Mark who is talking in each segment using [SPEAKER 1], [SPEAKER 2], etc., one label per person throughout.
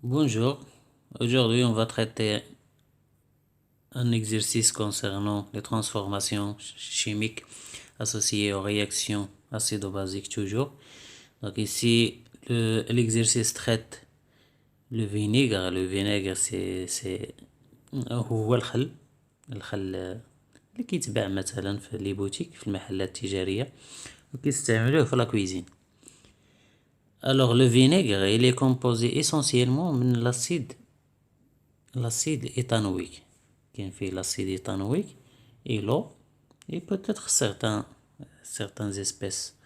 [SPEAKER 1] Bonjour, aujourd'hui on va traiter un exercice concernant les transformations chimiques associées aux réactions acido-basiques toujours. Donc ici l'exercice traite le vinaigre. Le vinaigre c'est هو الخل اللي كيتباع مثلا في لي بوتيك في المحلات التجارية وكيستعملوه في لا كويزين. Alors le vinaigre il est composé essentiellement من l'acide éthanoïque. Qui fait l'acide éthanoïque et l'eau et peut-être certaines espèces,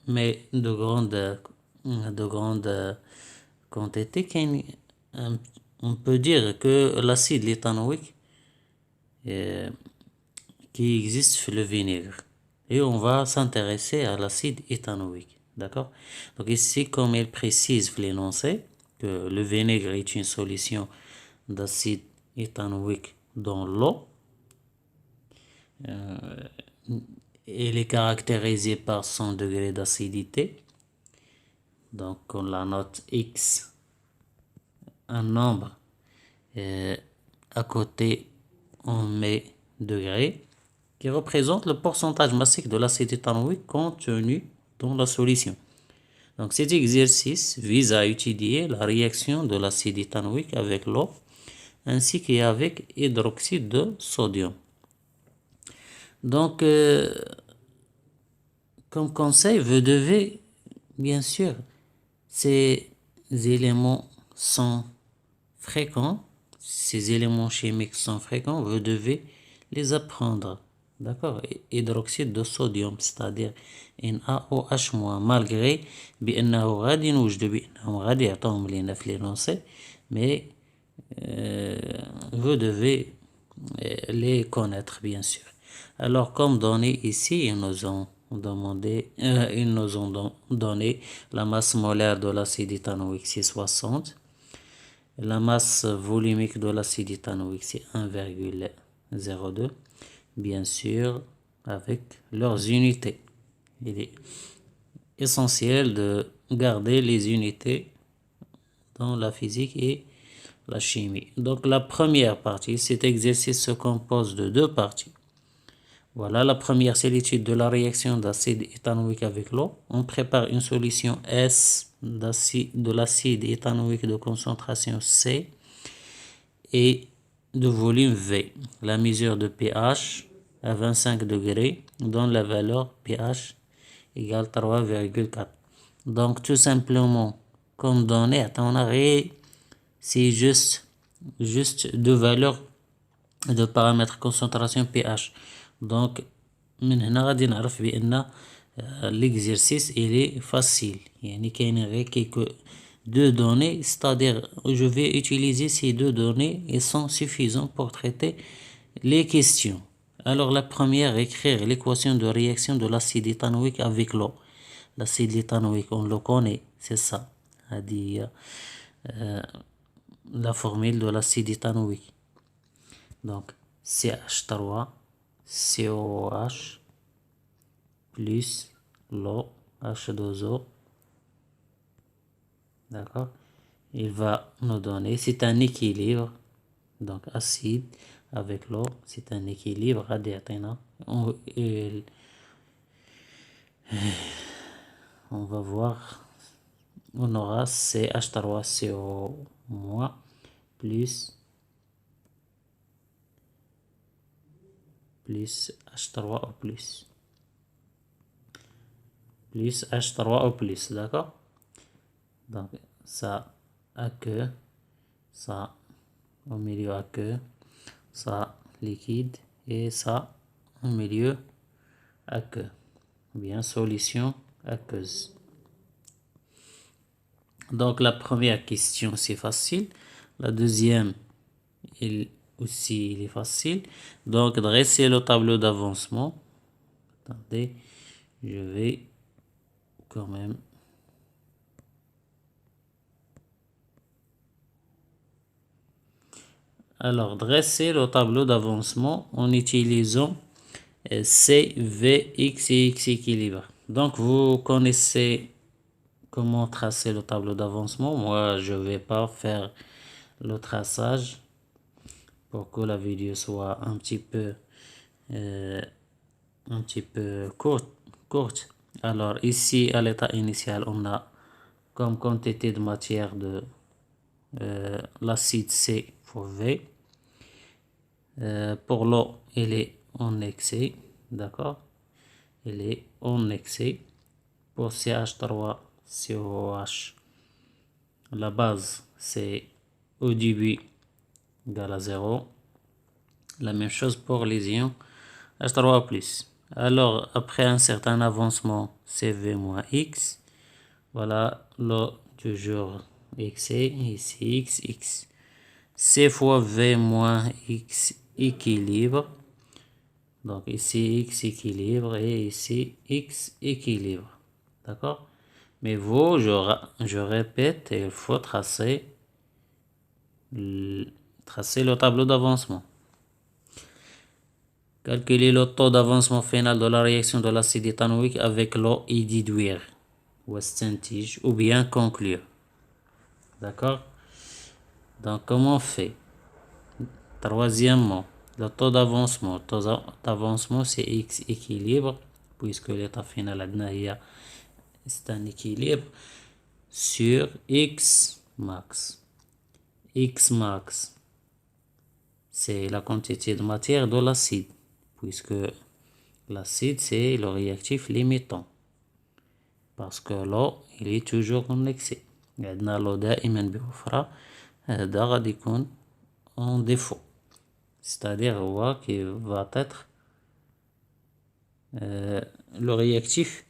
[SPEAKER 1] mais de grande quantité. On peut dire que l'acide éthanoïque qui existe sur le vinaigre et on va s'intéresser à l'acide éthanoïque, d'accord? Donc ici, comme il précise l'énoncé que le vinaigre est une solution d'acide éthanoïque dans l'eau, il est caractérisé par son degré d'acidité. Donc on la note X, un nombre, à côté on met degré, qui représente le pourcentage massique de l'acide éthanoïque contenu dans la solution. Donc cet exercice vise à étudier la réaction de l'acide éthanoïque avec l'eau ainsi qu'avec hydroxyde de sodium. Donc, comme conseil, vous devez, bien sûr, ces éléments sont fréquents, ces éléments chimiques sont fréquents, vous devez les apprendre. D'accord? Hydroxyde de sodium, c'est-à-dire NaOH-, malgré بأنه غادي نوجدوا بأنهم غادي يعطوهم لينا في l'énoncé, mais vous devez les connaître, bien sûr. Alors, comme donné ici, ils nous ont donné la masse molaire de l'acide éthanoïque, c'est 60. La masse volumique de l'acide éthanoïque, c'est 1,02. Bien sûr, avec leurs unités. Il est essentiel de garder les unités dans la physique et la chimie. Donc la première partie, cet exercice se compose de deux parties. Voilà, la première, c'est l'étude de la réaction d'acide éthanoïque avec l'eau. On prépare une solution S de l'acide éthanoïque de concentration C et de volume V. La mesure de pH à 25 degrés donne la valeur pH égale 3,4. Donc tout simplement, comme donné, c'est juste deux valeurs de paramètres concentration pH. Donc من هنا غادي نعرف بأن l'exercice il est facile. يعني كاين غير quelques deux données, c'est-à-dire je vais utiliser ces deux données et sont suffisants pour traiter les questions. Alors la première, écrire l'équation de réaction de l'acide éthanoïque avec l'eau. L'acide éthanoïque, on le connaît, c'est ça. La formule de l'acide éthanoïque. Donc CH3, COH, plus l'eau, H2O. D'accord? Il va nous donner, c'est un équilibre. Donc acide avec l'eau, c'est un équilibre. On va voir. On aura CH3CO- plus H3O plus H3O plus, d'accord? Donc ça aqueux, ça au milieu aqueux, ça liquide et ça au milieu aqueux, bien solution aqueuse. Donc la première question c'est facile, la deuxième il est facile. Donc dresser le tableau d'avancement. Attendez, je vais quand même alors dresser le tableau d'avancement en utilisant C, V, X et X équilibre. Donc vous connaissez comment tracer le tableau d'avancement. Moi, je vais pas faire le traçage pour que la vidéo soit un petit peu courte. Alors ici, à l'état initial, on a comme quantité de matière de l'acide C fois V. Pour l'eau, elle est en excès, d'accord? Elle est en excès. Pour CH3COH, la base, c'est au début égale à 0. La même chose pour les ions H3+. Alors, après un certain avancement, CV moins X, voilà l'eau toujours excès, ici X, X. C fois V moins X équilibre. Donc ici X équilibre et ici X équilibre. D'accord? Mais vous, je répète, il faut tracer le tableau d'avancement. Calculer le taux d'avancement final de la réaction de l'acide éthanoïque avec l'eau et déduire ou bien conclure. D'accord? Donc comment on fait? Troisièmement, le taux d'avancement. Le taux d'avancement, c'est X équilibre, puisque l'état final c'est un équilibre, sur X max. X max, c'est la quantité de matière de l'acide, puisque l'acide, c'est le réactif limitant. Parce que l'eau, il est toujours en excès. عندنا l'eau دائما بوفرة هذا غادي يكون en défaut. C'est-à-dire qui va être le réactif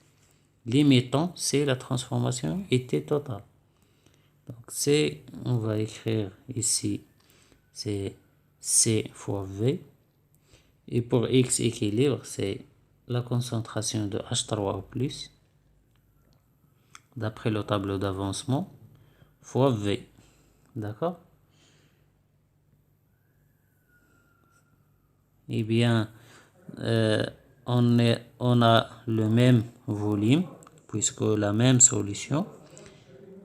[SPEAKER 1] limitant, c'est la transformation été totale. Donc on va écrire ici, c'est C fois V. Et pour X équilibre, c'est la concentration de H3O+, d'après le tableau d'avancement, fois V. D'accord? Eh bien, on a le même volume, puisque la même solution.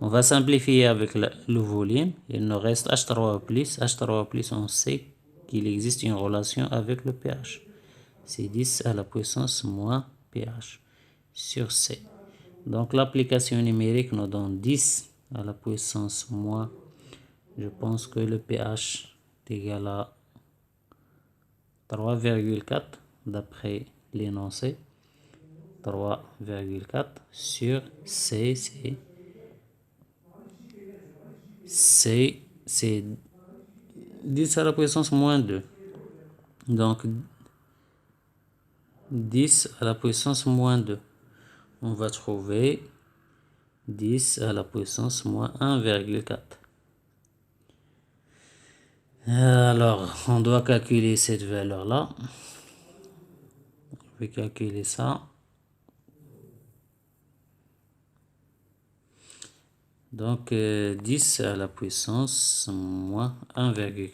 [SPEAKER 1] On va simplifier avec le volume. Il nous reste H3O+. H3O+, on sait qu'il existe une relation avec le pH. C'est 10 à la puissance moins pH sur C. Donc l'application numérique nous donne 10 à la puissance moins. Je pense que le pH est égal à 3,4 d'après l'énoncé. 3,4 sur C, c'est 10 à la puissance moins 2. Donc 10 à la puissance moins 2. On va trouver 10 à la puissance moins 1,4. Alors, on doit calculer cette valeur-là. Je vais calculer ça. Donc, 10 à la puissance moins 1,4.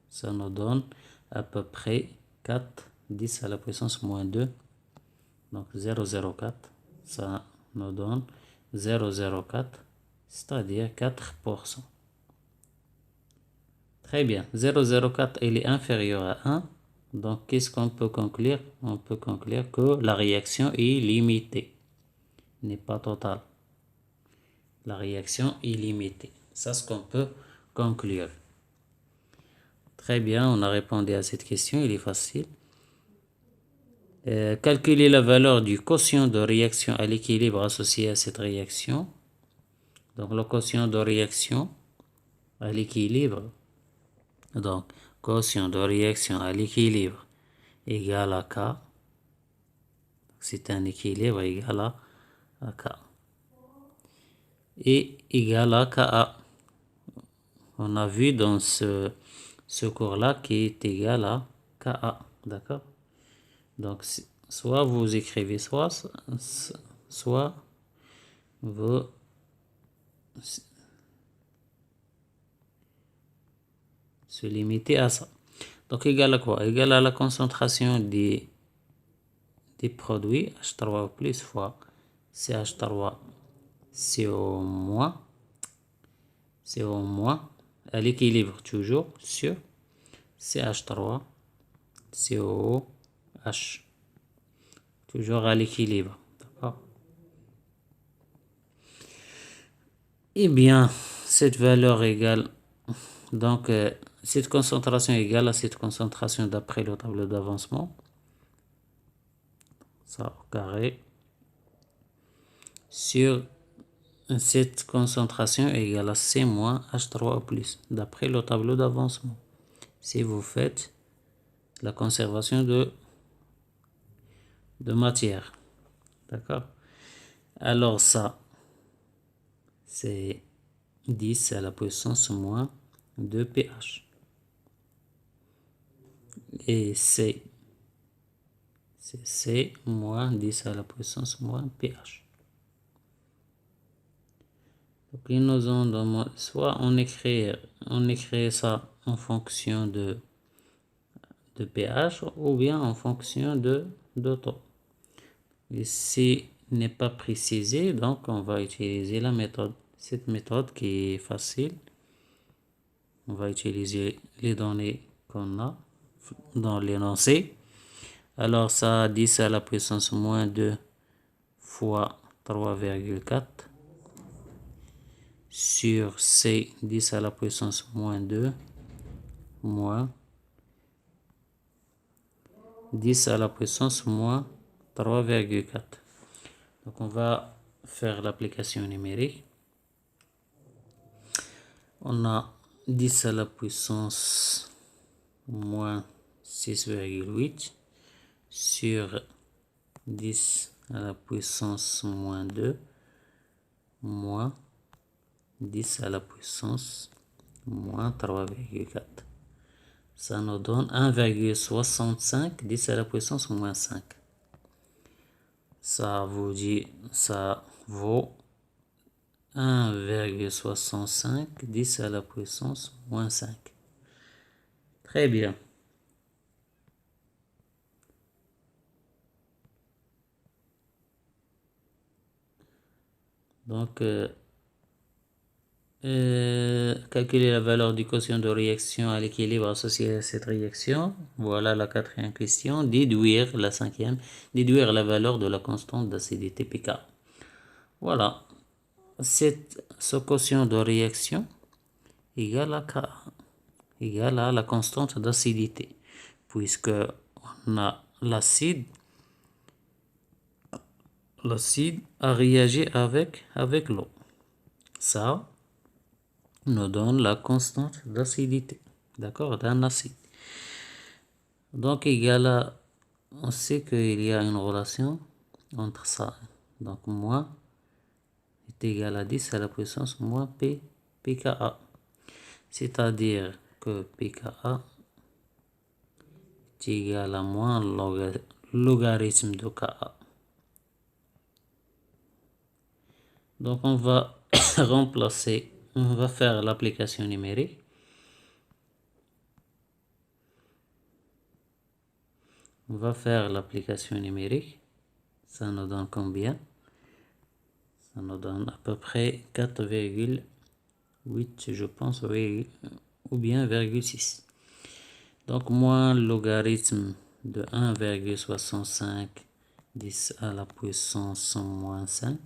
[SPEAKER 1] Ça nous donne à peu près 4. 10 à la puissance moins 2. Donc, 0,04. Ça nous donne 0,04, c'est-à-dire 4%. Très bien. 0,04, il est inférieur à 1. Donc, qu'est-ce qu'on peut conclure? On peut conclure que la réaction est limitée, n'est pas totale. La réaction est limitée. C'est ce qu'on peut conclure. Très bien, on a répondu à cette question, il est facile. Calculer la valeur du quotient de réaction à l'équilibre associé à cette réaction. Donc, le quotient de réaction à l'équilibre. Donc, quotient de réaction à l'équilibre égal à K. C'est un équilibre égal à K. Et égal à Ka. On a vu dans ce cours-là qui est égal à Ka. D'accord? Donc, soit vous écrivez soit vous se limitez à ça. Donc, égal à quoi? Égal à la concentration des produits H3O+ fois CH3 CO- à l'équilibre toujours sur CH3, COOH, toujours à l'équilibre. D'accord? Eh bien, cette valeur égale, donc cette concentration égale à cette concentration d'après le tableau d'avancement, ça au carré, sur cette concentration égale à C moins H3 au plus, d'après le tableau d'avancement. Si vous faites la conservation de matière. D'accord? Alors ça, c'est 10 à la puissance moins 2 pH. Et c'est C moins 10 à la puissance moins pH. Donc ils nous ont demandé, soit on écrit ça en fonction de pH ou bien en fonction de taux. Ici n'est pas précisé, donc on va utiliser la méthode. Cette méthode qui est facile. On va utiliser les données qu'on a dans l'énoncé. Alors ça, 10 à la puissance moins 2 fois 3,4 sur C, 10 à la puissance moins 2 moins 10 à la puissance moins 3,4. Donc on va faire l'application numérique. On a 10 à la puissance moins 6,8 sur 10 à la puissance moins 2 moins 10 à la puissance moins 3,4. Ça nous donne 1,65 10 à la puissance moins 5. Ça vaut 1,65 10 à la puissance moins 5. Très bien. Donc, calculer la valeur du quotient de réaction à l'équilibre associé à cette réaction. Voilà la quatrième question. Déduire la cinquième. Déduire la valeur de la constante d'acidité pK. Voilà. Ce quotient de réaction égale à K, égale à la constante d'acidité, puisque on a l'acide a réagi avec l'eau. Ça nous donne la constante d'acidité, d'accord, d'un acide. Donc égal à, on sait qu'il y a une relation entre ça. Donc moins est égal à 10 à la puissance moins pKa. C'est-à-dire que pKa est égal à moins logarithme de Ka. Donc on va remplacer, on va faire l'application numérique. On va faire l'application numérique. Ça nous donne combien? Ça nous donne à peu près 4,8, je pense, oui, ou bien 6. Donc moins logarithme de 1,65 10 à la puissance moins 5.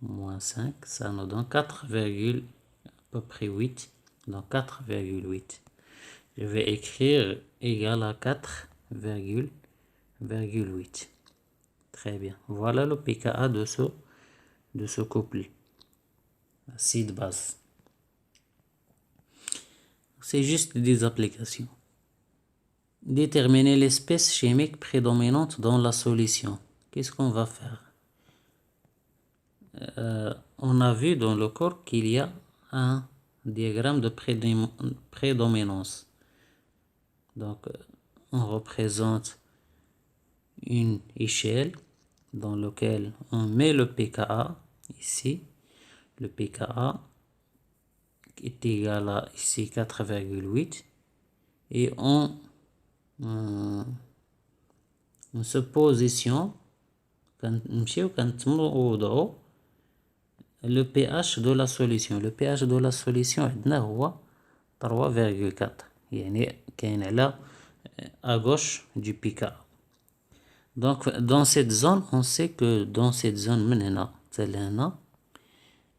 [SPEAKER 1] Moins 5, ça nous donne 4, à peu près 8. Donc 4,8. Je vais écrire égal à 4,8. Très bien. Voilà le pKa de ce couple acide-base. C'est juste des applications. Déterminer l'espèce chimique prédominante dans la solution. Qu'est-ce qu'on va faire? On a vu dans le cours qu'il y a un diagramme de prédominance. Donc, on représente une échelle dans laquelle on met le pKa ici. Le pKa est égal à ici 4,8 et on se positionne quand le pH de la solution. Le pH de la solution عندنا هو 3,4 يعني كاين على à gauche du pKa. Donc dans cette zone, on sait que dans cette zone من هنا حتى لهنا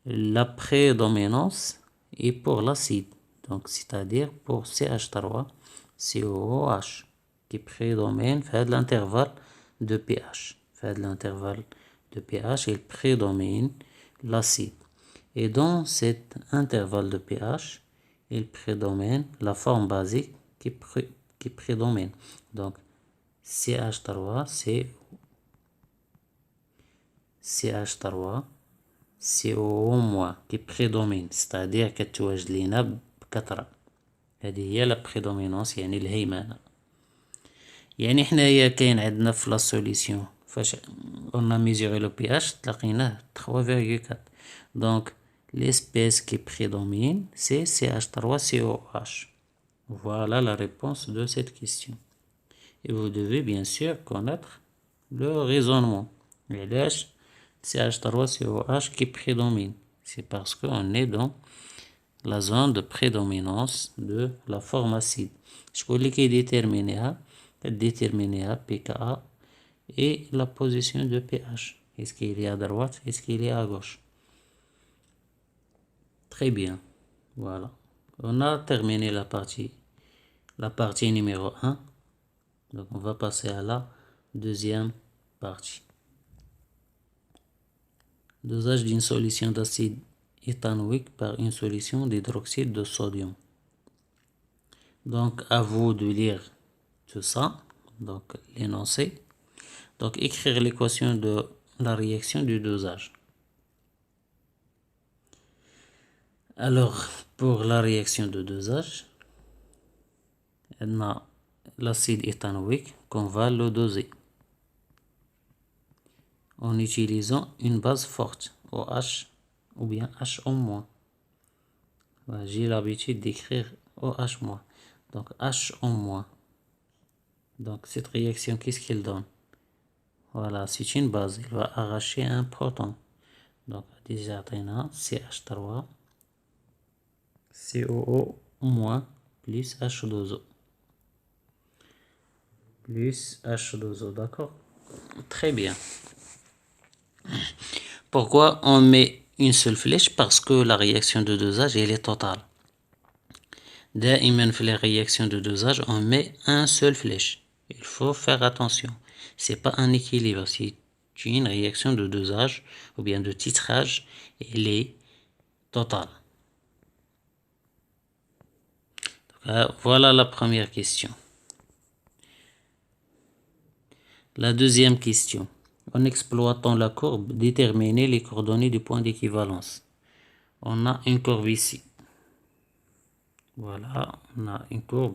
[SPEAKER 1] la prédominance est pour l'acide. Donc c'est-à-dire pour CH3 COOH qui prédomine في هذا l'intervalle de pH. في هذا l'intervalle de pH, il prédomine l'acide. Et dans cet intervalle de pH, il prédomine la forme basique qui prédomine. Donc CH3 c'est CH3 CO- qui prédomine, c'est-à-dire كتواجد لينا بكثرة. هذه هي لا بريدومينونس يعني الهيمنة. يعني حنايا كاين عندنا في لا سوليسيون فاش قلنا ميزوري لو بي اش تلاقيناه 3,4. دونك l'espèce qui prédomine c'est CH3COH. Voilà la réponse de cette question. Et vous devez bien sûr connaître le raisonnement. علاش CH3COH qui prédomine? C'est parce qu'on est dans la zone de prédominance de la forme acide. شكون اللي كيديتيرمينيها؟ كديتيرمينيها pKa et la position de pH. Est-ce qu'il est à droite? Est-ce qu'il est à gauche? Très bien. Voilà. On a terminé la partie numéro 1. Donc on va passer à la deuxième partie. Dosage d'une solution d'acide éthanoïque par une solution d'hydroxyde de sodium. Donc à vous de lire tout ça. Donc l'énoncé. Donc écrire l'équation de la réaction du dosage. Alors pour la réaction de dosage, on a l'acide éthanoïque qu'on va le doser en utilisant une base forte OH ou bien HO-. J'ai l'habitude d'écrire OH-. Donc HO-. Donc cette réaction, qu'est-ce qu'elle donne? Voilà, c'est une base. Il va arracher un proton. Donc déjà CH3 COO- plus H2O. Plus H2O, d'accord? Très bien. Pourquoi on met une seule flèche? Parce que la réaction de dosage, elle est totale. دائما في les réactions de dosage, on met un seul flèche. Il faut faire attention. C'est pas un équilibre. C'est une réaction de dosage ou bien de titrage, elle est totale. Donc, voilà la première question. La deuxième question. En exploitant la courbe, déterminer les coordonnées du point d'équivalence. On a une courbe ici. Voilà, on a une courbe.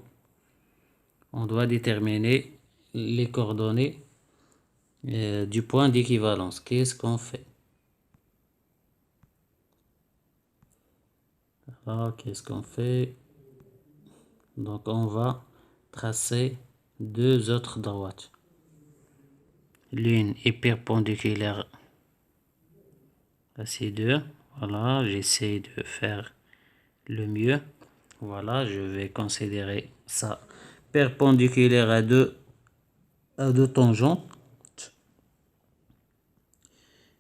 [SPEAKER 1] On doit déterminer les coordonnées du point d'équivalence. Qu'est-ce qu'on fait? Alors, qu'est-ce qu'on fait? Donc, on va tracer deux autres droites. L'une est perpendiculaire à ces deux. Voilà, j'essaie de faire le mieux. Voilà, je vais considérer ça perpendiculaire à deux tangentes.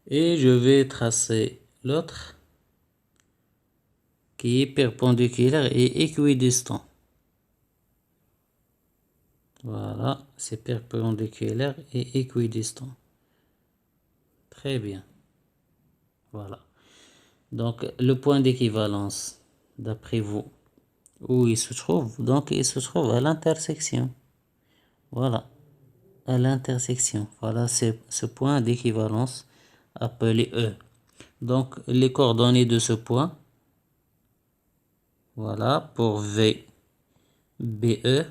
[SPEAKER 1] Et je vais tracer l'autre qui est perpendiculaire et équidistant. Voilà, c'est perpendiculaire et équidistant. Très bien. Voilà. Donc, le point d'équivalence, d'après vous, où il se trouve? Donc, il se trouve à l'intersection. Voilà. À l'intersection. Voilà, c'est ce point d'équivalence appelé E. Donc, les coordonnées de ce point, voilà, pour V, BE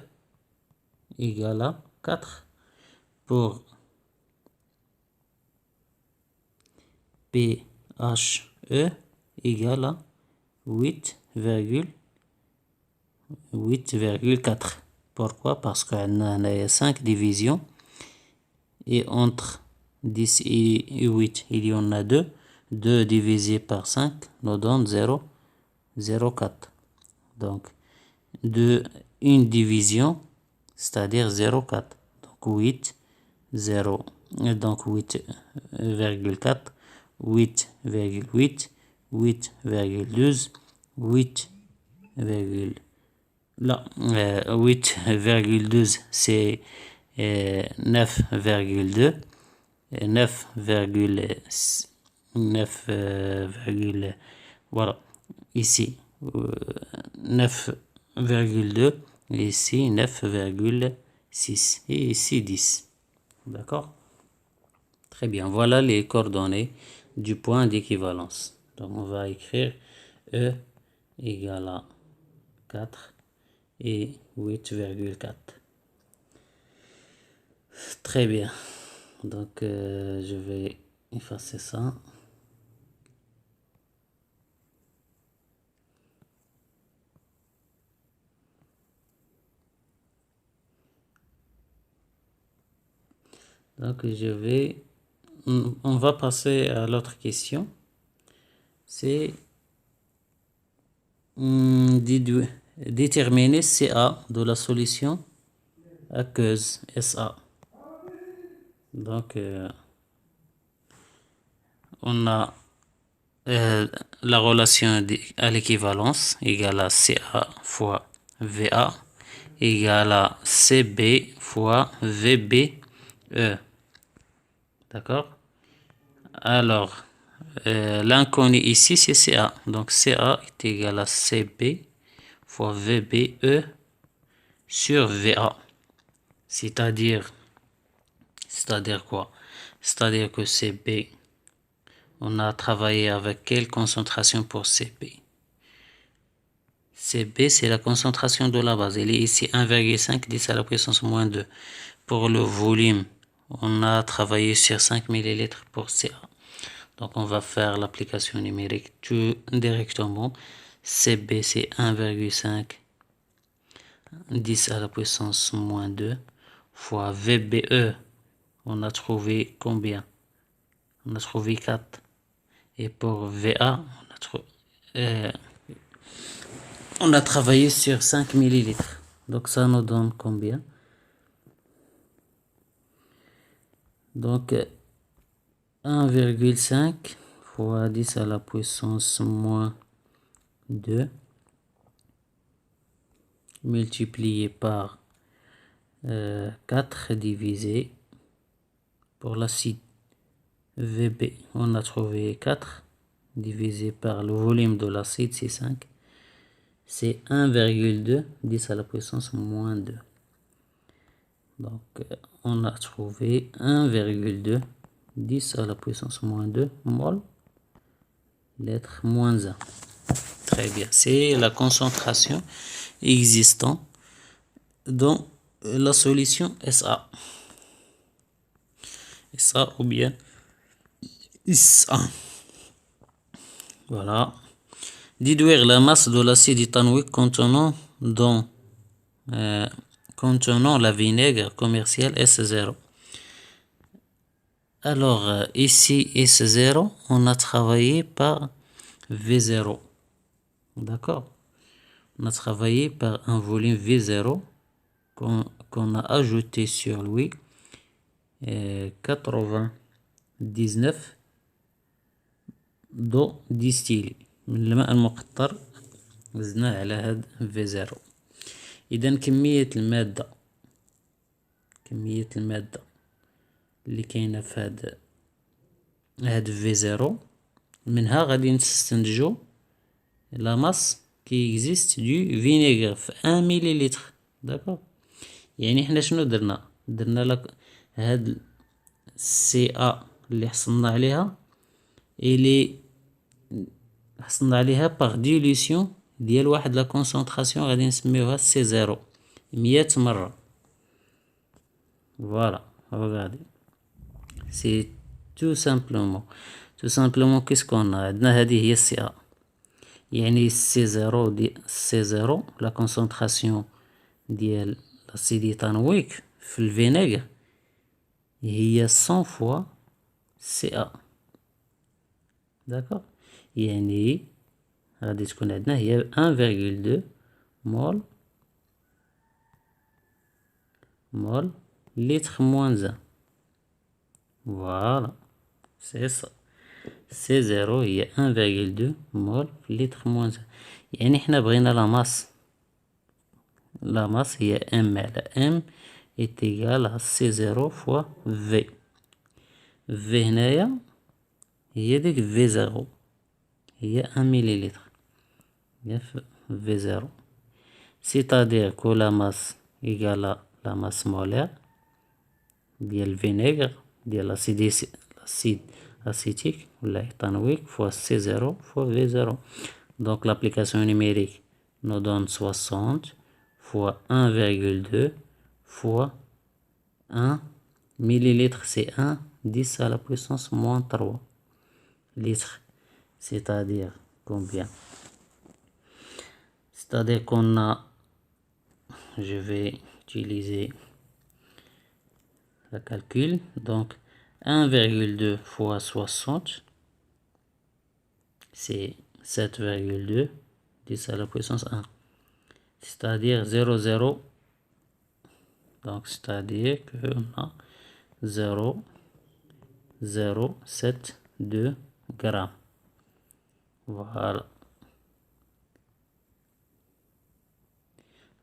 [SPEAKER 1] égale à 4. Pour PHE égale à 8,4. Pourquoi? Parce qu'on a 5 divisions et entre 10 et 8 il y en a 2. 2 divisé par 5 nous donne 0,04. Donc, une division, c'est-à-dire 0,4. Donc, 8, 0. Donc, 8,4, 8,8, 8,12, 8, là, 8,12 c'est 9,2, 9, voilà, ici 9,2, ici 9,6 et ici 10. D'accord? Très bien, voilà les coordonnées du point d'équivalence. Donc on va écrire E égale à 4 et 8,4. Très bien. Donc je vais effacer ça. Donc on va passer à l'autre question. C'est déterminer CA de la solution aqueuse SA. Donc on a la relation à l'équivalence égale à CA fois VA égale à CB fois VBE. D'accord? Alors, l'inconnu ici, c'est CA. Donc, CA est égal à CB fois VBE sur VA. C'est-à-dire quoi? C'est-à-dire que CB, on a travaillé avec quelle concentration pour CB? CB, c'est la concentration de la base. Elle est ici 1,5 10 à la puissance moins 2. Pour le volume, on a travaillé sur 5 ml pour CA. Donc, on va faire l'application numérique tout directement. CB, c'est 1,5 10 à la puissance moins 2 fois VBE. On a trouvé combien? On a trouvé 4. Et pour VA, on a travaillé sur 5 ml. Donc, ça nous donne combien? Donc, 1,5 fois 10 à la puissance moins 2 multiplié par 4 divisé pour l'acide VB. On a trouvé 4 divisé par le volume de l'acide, c'est 5. C'est 1,2 10 à la puissance moins 2. Donc, on a trouvé 1,2 10 à la puissance moins 2 mol, lettre moins 1. Très bien, c'est la concentration existante dans la solution SA. SA ou bien SA. Voilà. Déduire la masse de l'acide éthanoïque contenant la vinaigre commercial S0. Alors, ici, S0, on a travaillé par V0. D'accord? On a travaillé par un volume V0 qu'on a ajouté sur lui 99 ضوء ديستيلي من الماء المقطر وزناه على هاد V0. إذا كمية المادة اللي كاينة في هاد V0 منها غادي نستنتجو لا ماس كي اكزيست دو فينيغر في 1 مليلتر. داكوغ، يعني حنا شنو درنا لك هاد سي ا اللي حصلنا عليها باغ ديليسيون ديال واحد لا كونسونطراسيون غادي نسميوها سي زيرو 100 مرة. فوالا، regardez, c'est tout simplement qu'est-ce qu'on a عندنا هذه هي السي ا، يعني سي زيرو لا كونسونطراسيون ديال لاسيد ايثانويك في الفينيغر هي 100 فوا سي ا. d'accord. يعني غادي تكون عندنا هي 1,2 مول litre moins 1. Voilà, c'est ça. C0 هي 1,2 مول litre moins 1. يعني حنا بغينا la masse هي M على M est égal à C0 fois V. V هنايا هي ديك V0 هي 1 مليلتر V0. C'est-à-dire que la masse égale à la masse molaire ديال الفينيغر ديال l'acide acétique ولا éthanoïque fois C0 fois V0. Donc l'application numérique nous donne 60 fois 1,2 fois 1 millilitre, c'est 1 10 à la puissance moins 3 litres. C'est-à-dire combien? C'est-à-dire qu'on a, je vais utiliser le calcul, donc 1,2 fois 60, c'est 7,2 10 à la puissance 1. C'est-à-dire 0,0, donc c'est-à-dire qu'on a 0,072 grammes. Voilà.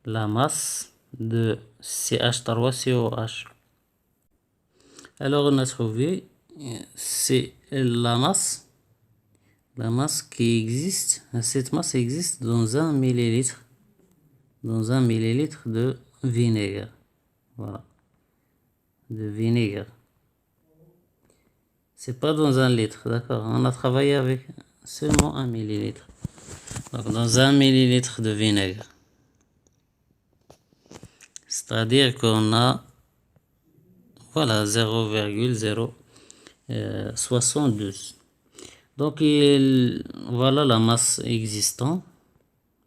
[SPEAKER 1] La masse de CH3COH. Alors on a trouvé, c'est la masse qui existe, cette masse existe dans 1 millilitre, de vinaigre. Voilà, de vinaigre. C'est pas dans 1 litre, d'accord. On a travaillé avec seulement 1 millilitre. Donc dans 1 millilitre de vinaigre. C'est-à-dire qu'on a, voilà, 0,072. Donc voilà la masse existante.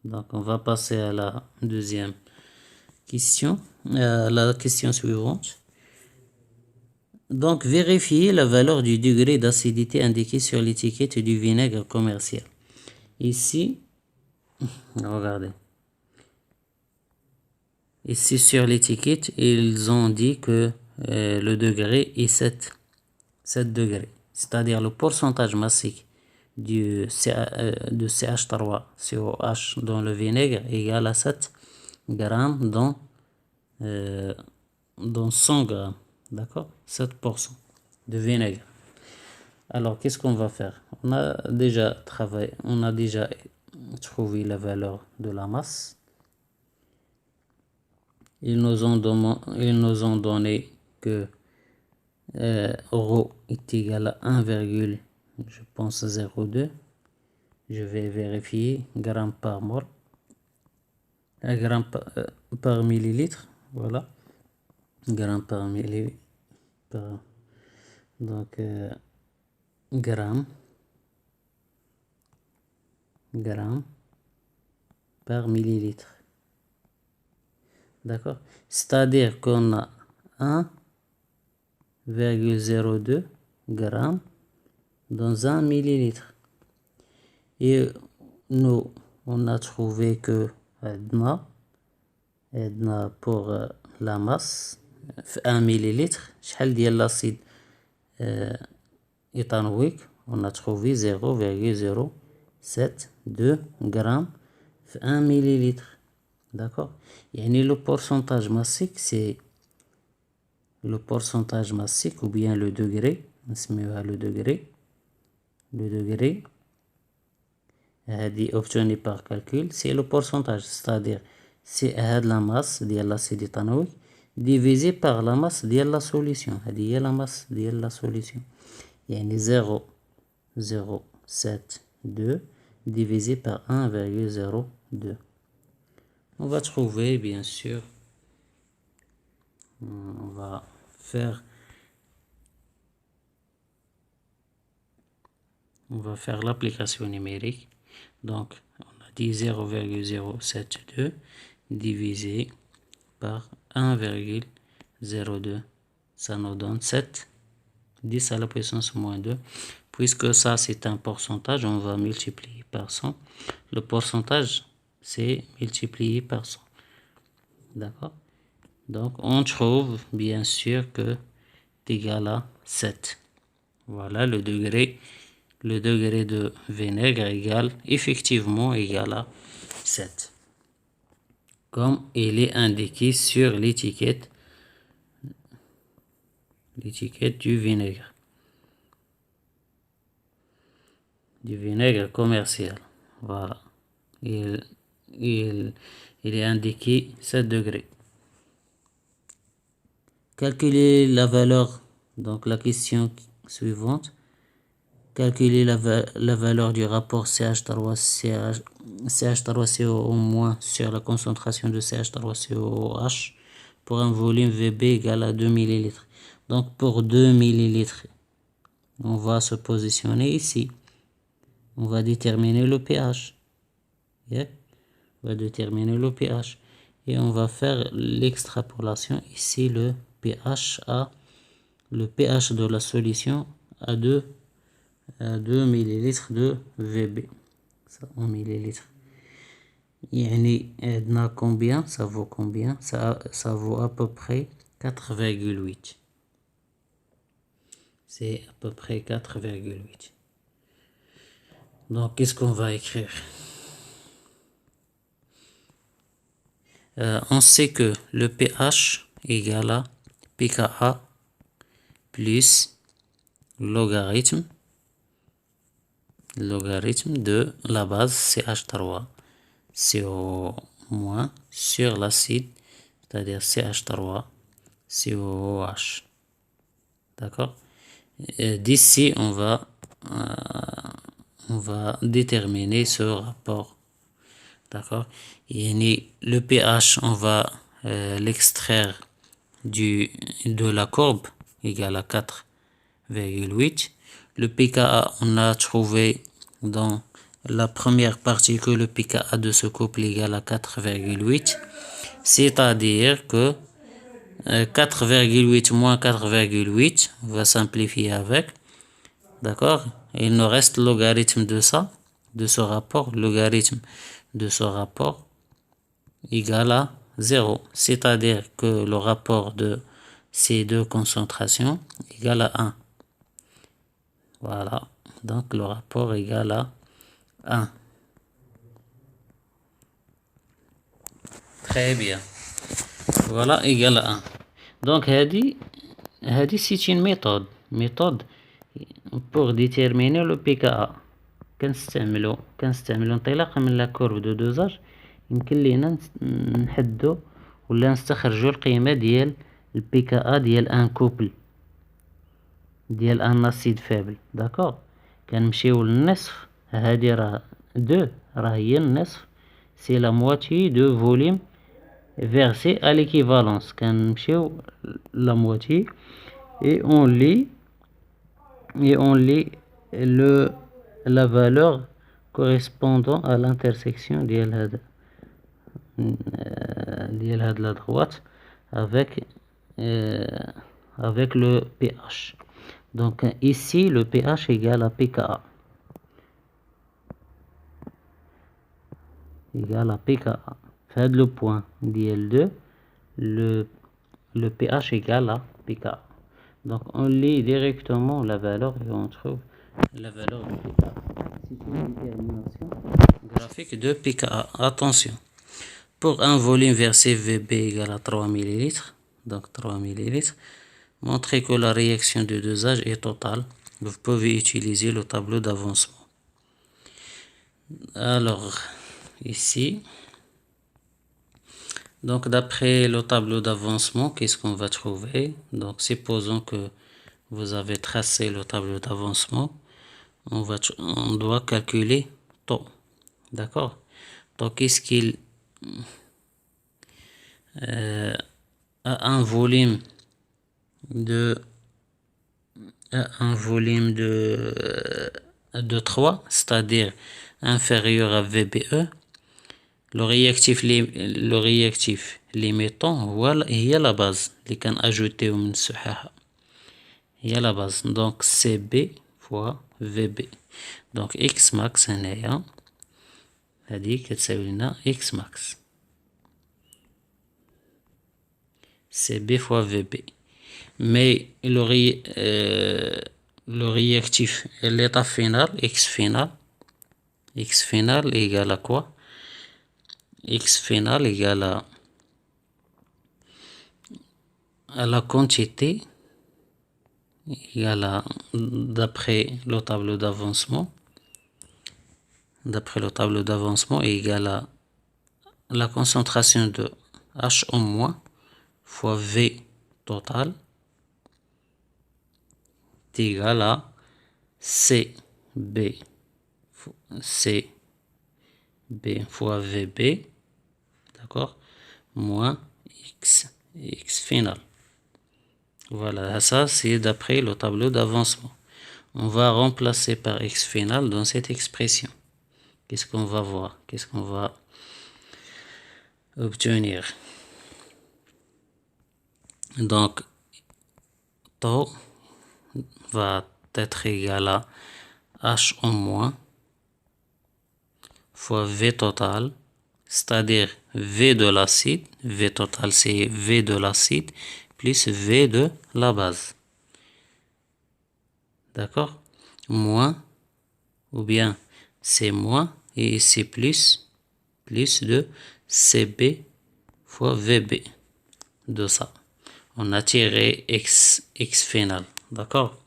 [SPEAKER 1] Donc on va passer à la deuxième question, la question suivante. Donc vérifiez la valeur du degré d'acidité indiqué sur l'étiquette du vinaigre commercial. Ici, regardez. Ici sur l'étiquette, ils ont dit que le degré est 7 degrés. C'est-à-dire le pourcentage massique de CH3COH dans le vinaigre égale à 7 grammes dans 100 grammes. D'accord? 7% de vinaigre. Alors, qu'est-ce qu'on va faire? On a déjà travaillé, on a déjà trouvé la valeur de la masse. Ils nous ont donné que ρ est égal à 1, je pense 0,2. Je vais vérifier gramme par mol, gramme par millilitre. Voilà, gramme par millilitre. Donc gramme par millilitre. D'accord? C'est-à-dire qu'on a 1,02 grammes dans 1 millilitre. Et nous, on a trouvé que عندنا pour la masse في 1 millilitre شحال ديال l'acide éthanoïque. On a trouvé 0,072 grammes في 1 millilitre. D'accord? يعني le pourcentage massique, c'est le pourcentage massique ou bien le degré, نسميوها le degré هذه obtenu par calcul, c'est le pourcentage, c'est-à-dire c'est هاد la masse ديال l'acide éthanoïque divisé par la masse ديال la solution. هذه هي la masse ديال la solution, يعني 0,072 divisé par 1,02. On va trouver, bien sûr, on va faire l'application numérique. Donc, on a dit 0,072 divisé par 1,02. Ça nous donne 7, 10 à la puissance moins 2, puisque ça c'est un pourcentage, on va multiplier par 100. Le pourcentage, c'est multiplié par 100. D'accord? Donc, on trouve bien sûr que c'est égal à 7. Voilà, le degré de vinaigre effectivement égal à 7. Comme il est indiqué sur l'étiquette du vinaigre. Du vinaigre commercial. Voilà. Il est indiqué 7 degrés. Calculer la valeur, donc la question suivante. Calculer la valeur du rapport CH3CO- sur la concentration de CH3COH pour un volume VB égal à 2 ml. Donc pour 2 ml, on va se positionner ici. On va déterminer le pH. Yeah. On va déterminer le pH. Et on va faire l'extrapolation ici, le pH de la solution à 2 ml de VB. Ça en millilitres. يعني عندنا combien? Ça vaut combien? Ça vaut à peu près 4,8. C'est à peu près 4,8. Donc, qu'est-ce qu'on va écrire? On sait que le pH égale à pKa plus logarithme de la base CH3CO- sur l'acide, c'est-à-dire CH3COOH. D'accord? D'ici, on va déterminer ce rapport. D'accord? Le pH, on va l'extraire de la courbe égale à 4,8. Le pKa, on a trouvé dans la première partie que le pKa de ce couple égale à 4,8. C'est-à-dire que 4,8 moins 4,8, on va simplifier avec. D'accord? Il nous reste le logarithme de ça, de ce rapport. Logarithme de ce rapport égale à 0. C'est-à-dire que le rapport de ces deux concentrations égale à 1. Voilà. Donc le rapport égale à 1. Très bien. Voilà, égal à 1. Donc, c'est une méthode pour déterminer le pKa. كنستعملو انطلاقا من لا كورب دو دوزاج يمكن لينا نحدو ولا نستخرجو القيمة ديال البكا ديال ان كوبل ديال ان اسيد فابل. داكوغ، كنمشيو للنصف، هادي راه دو، راه هي النصف، سي لا مواتي دو فوليم versé à l'équivalence. كنمشيو la moitié et on lit la valeur correspondant à l'intersection ديال هاد la droite avec le pH. Donc ici le pH égale à pKa. Égale à pKa. Fait le point DL2, le pH égale à pKa. Donc on lit directement la valeur et on trouve la valeur de pKa. C'est une détermination graphique de pKa. Attention, pour un volume versé VB égale à 3 ml, donc 3 ml, montrez que la réaction de dosage est totale. Vous pouvez utiliser le tableau d'avancement. Alors, ici, donc d'après le tableau d'avancement, qu'est-ce qu'on va trouver? Donc supposons que vous avez tracé le tableau d'avancement, on doit calculer taux. D'accord? Donc qu'est-ce qu'il a un volume de 3, c'est-à-dire inférieur à VBE. Le réactif limitant هي la base اللي كنأجوتيو من السحاحة، هي la base. Donc CB fois VB. Donc X max هنايا هذه كتساوي لنا X max CB fois VB. Mais le réactif, l'état final, X final égale à quoi? X final égale à la quantité, égale à, d'après le tableau d'avancement, égale à la concentration de H en moins fois V total est égal à CB fois VB, d'accord, moins X final. Voilà, ça c'est d'après le tableau d'avancement. On va remplacer par X final dans cette expression. Qu'est-ce qu'on va voir? Qu'est-ce qu'on va obtenir? Donc, taux va être égal à H en moins fois V total, c'est-à-dire V de l'acide, V total c'est V de l'acide, plus V de la base. D'accord? Moins, ou bien c'est moins, et ici plus de CB fois VB. De ça. On a tiré X final. D'accord?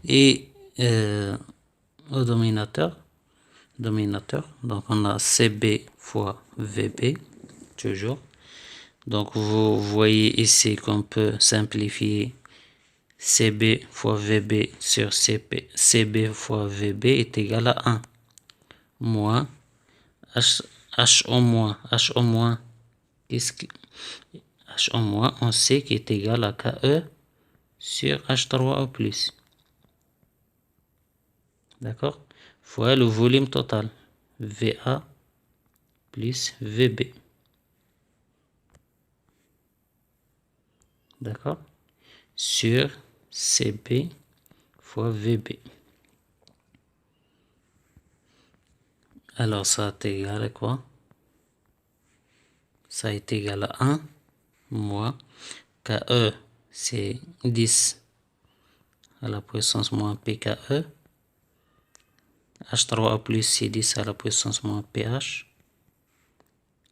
[SPEAKER 1] Et au dominateur, donc on a CB fois VB, toujours. Donc vous voyez ici qu'on peut simplifier CB fois VB sur CB fois VB est égal à 1 moins H au moins, H au moins, on sait qu'il est égal à KE sur H3O plus. D'accord? Fois le volume total, VA plus VB. D'accord? Sur CB fois VB. Alors ça est égal à quoi? Ça est égal à 1 moins KE, c'est 10 à la puissance moins PKE. H3A plus c'est 10 à la puissance moins PH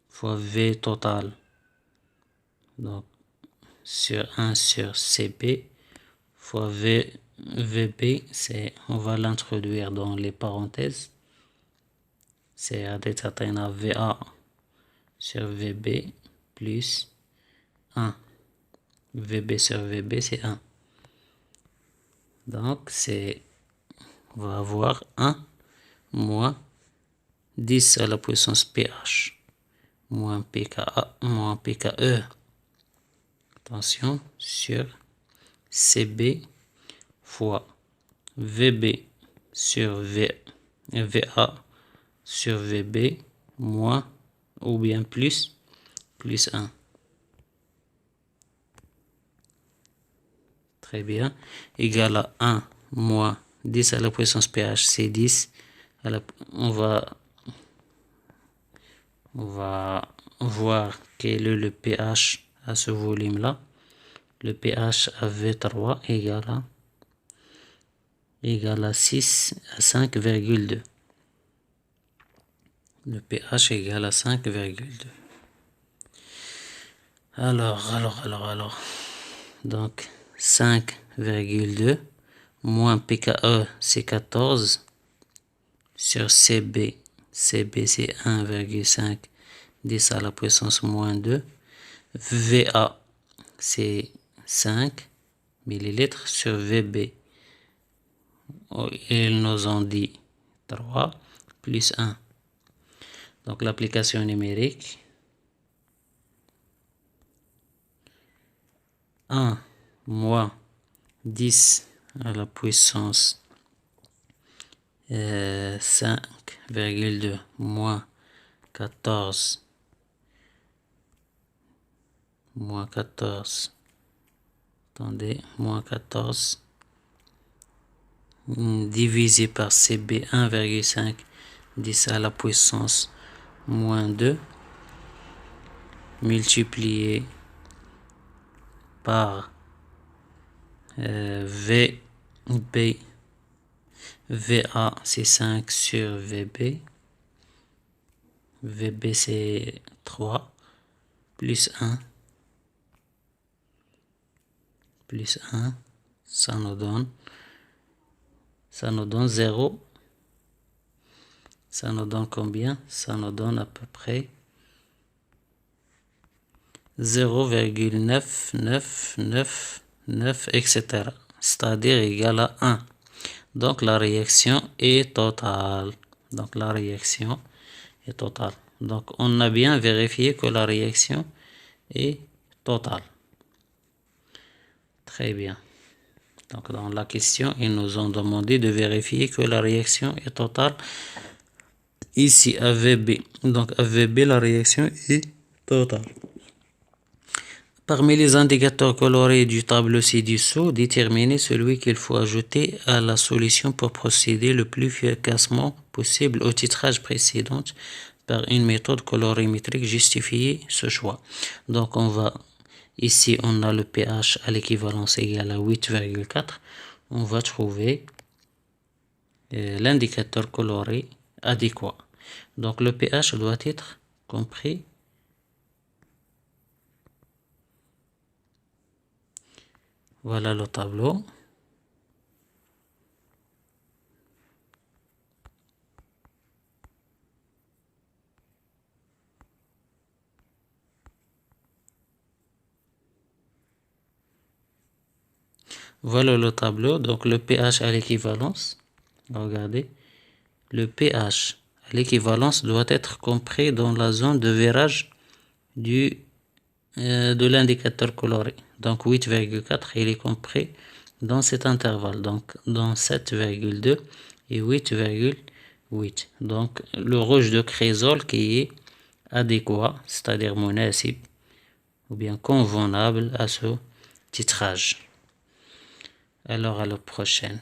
[SPEAKER 1] fois V total. Donc sur 1 sur CB fois VB, on va l'introduire dans les parenthèses. C'est à déterminer VA sur VB plus 1. VB sur VB, c'est 1. Donc, on va avoir 1 moins 10 à la puissance PH moins PKE. Attention, sur CB fois VB sur VA sur VB moins ou bien plus 1. Très bien. Égal à 1 moins 10 à la puissance pH, c'est 10. On va voir quel est le pH à ce volume-là. Le pH à V3 égale à 6 à 5,2. Le pH égale à 5,2. Alors. Donc, 5,2 moins PKE, c'est 14 sur CB. CB, c'est 1,5 10 à la puissance moins 2. VA, c'est 5 millilitres sur VB. Ils nous ont dit 3 plus 1. Donc l'application numérique, 1 moins 10 à la puissance 5,2 moins 14 attendez, moins 14 divisé par CB 1,5 10 à la puissance moins 2 multiplié par VB, VA c'est 5 sur VB, VB c'est 3, plus 1, ça nous donne 0. Ça nous donne combien? Ça nous donne à peu près 0,9999, etc. C'est-à-dire égal à 1. Donc la réaction est totale. Donc on a bien vérifié que la réaction est totale. Très bien. Donc dans la question, ils nous ont demandé de vérifier que la réaction est totale. Ici AVB. Donc AVB, la réaction est totale. Parmi les indicateurs colorés du tableau ci-dessous, déterminez celui qu'il faut ajouter à la solution pour procéder le plus efficacement possible au titrage précédent par une méthode colorimétrique. Justifier ce choix. Donc ici on a le pH à l'équivalence égale à 8,4. On va trouver l'indicateur coloré adéquat. Donc le pH doit être compris. Voilà le tableau. Voilà le tableau. Donc le pH à l'équivalence. Regardez. Le pH à l'équivalence doit être compris dans la zone de virage de l'indicateur coloré. Donc 8,4, il est compris dans cet intervalle. Donc dans 7,2 et 8,8. Donc le rouge de chrysol qui est adéquat, c'est-à-dire munasib ou bien convenable à ce titrage. Alors à la prochaine.